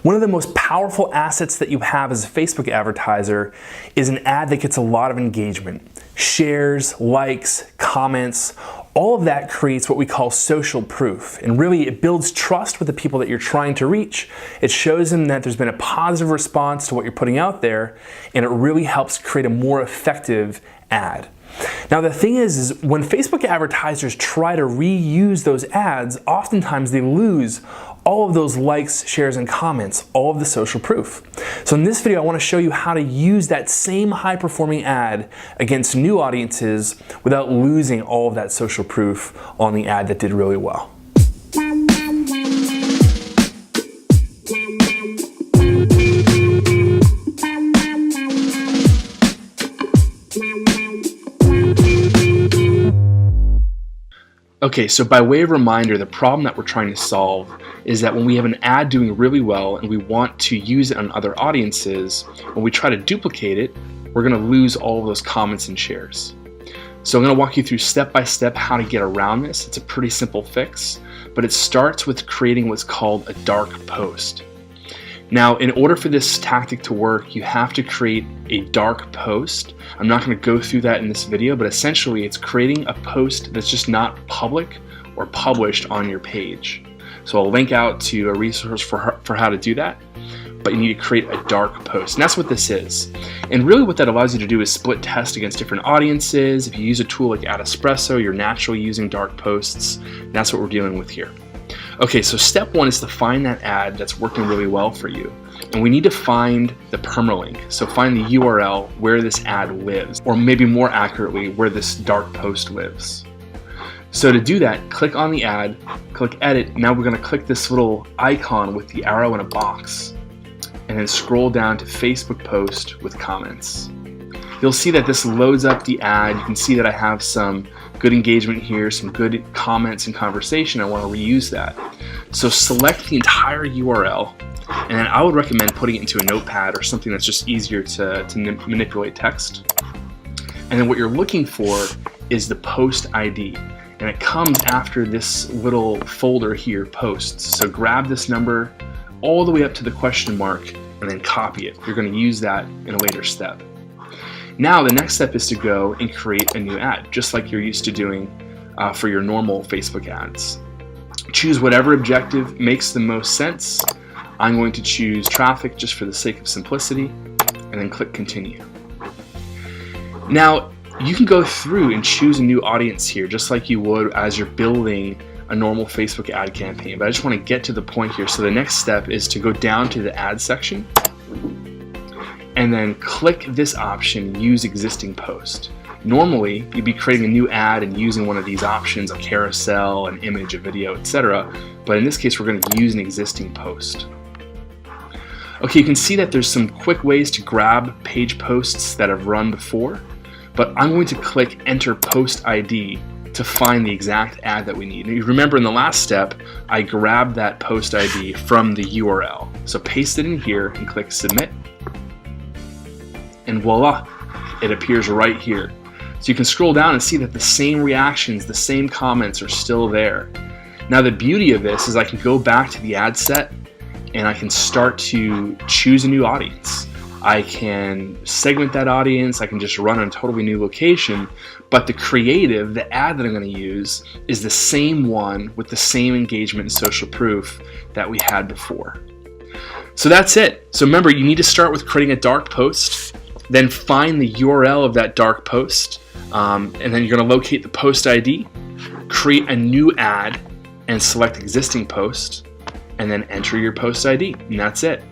One of the most powerful assets that you have as a Facebook advertiser is an ad that gets a lot of engagement. Shares, likes, comments, all of that creates what we call social proof. And really it builds trust with the people that you're trying to reach. It shows them that there's been a positive response to what you're putting out there, and it really helps create a more effective ad. Now the thing is when Facebook advertisers try to reuse those ads, oftentimes they lose all of those likes, shares, and comments, all of the social proof. So in this video, I want to show you how to use that same high-performing ad against new audiences without losing all of that social proof on the ad that did really well. Okay, so by way of reminder, the problem that we're trying to solve is that when we have an ad doing really well and we want to use it on other audiences, when we try to duplicate it, we're going to lose all of those comments and shares. So I'm going to walk you through step by step how to get around this. It's a pretty simple fix, but it starts with creating what's called a dark post. Now, in order for this tactic to work, you have to create a dark post. I'm not going to go through that in this video, but essentially it's creating a post that's just not public or published on your page. So I'll link out to a resource for how to do that, but you need to create a dark post. And that's what this is. And really what that allows you to do is split test against different audiences. If you use a tool like Espresso, you're naturally using dark posts. That's what we're dealing with here. Okay, so step one is to find that ad that's working really well for you. And we need to find the permalink. So find the URL where this ad lives, or maybe more accurately, where this dark post lives. So to do that, click on the ad, click edit. Now we're going to click this little icon with the arrow in a box, and then scroll down to Facebook post with comments. You'll see that this loads up the ad. You can see that I have some good engagement here, some good comments and conversation. I want to reuse that. So select the entire URL, and then I would recommend putting it into a notepad or something that's just easier to manipulate text. And then what you're looking for is the post ID, and it comes after this little folder here, posts. So grab this number all the way up to the question mark and then copy it. You're going to use that in a later step. Now the next step is to go and create a new ad, just like you're used to doing for your normal Facebook ads. Choose whatever objective makes the most sense. I'm going to choose traffic just for the sake of simplicity, and then click continue. Now you can go through and choose a new audience here, just like you would as you're building a normal Facebook ad campaign, but I just want to get to the point here. So the next step is to go down to the ad section and then click this option, use existing post. Normally, you'd be creating a new ad and using one of these options, a carousel, an image, a video, etc. But in this case, we're going to use an existing post. Okay, you can see that there's some quick ways to grab page posts that have run before, but I'm going to click Enter Post ID to find the exact ad that we need. And you remember in the last step, I grabbed that post ID from the URL. So paste it in here and click Submit. And voila, it appears right here. So you can scroll down and see that the same reactions, the same comments are still there. Now the beauty of this is I can go back to the ad set and I can start to choose a new audience. I can segment that audience, I can just run on a totally new location, but the creative, the ad that I'm going to use, is the same one with the same engagement and social proof that we had before. So that's it. So remember, you need to start with creating a dark post, then find the URL of that dark post, and then you're going to locate the post ID, create a new ad, and select existing post, and then enter your post ID, and that's it.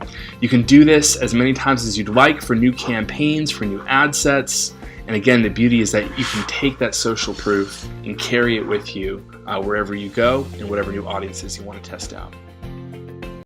You can do this as many times as you'd like for new campaigns, for new ad sets, and again, the beauty is that you can take that social proof and carry it with you wherever you go and whatever new audiences you want to test out.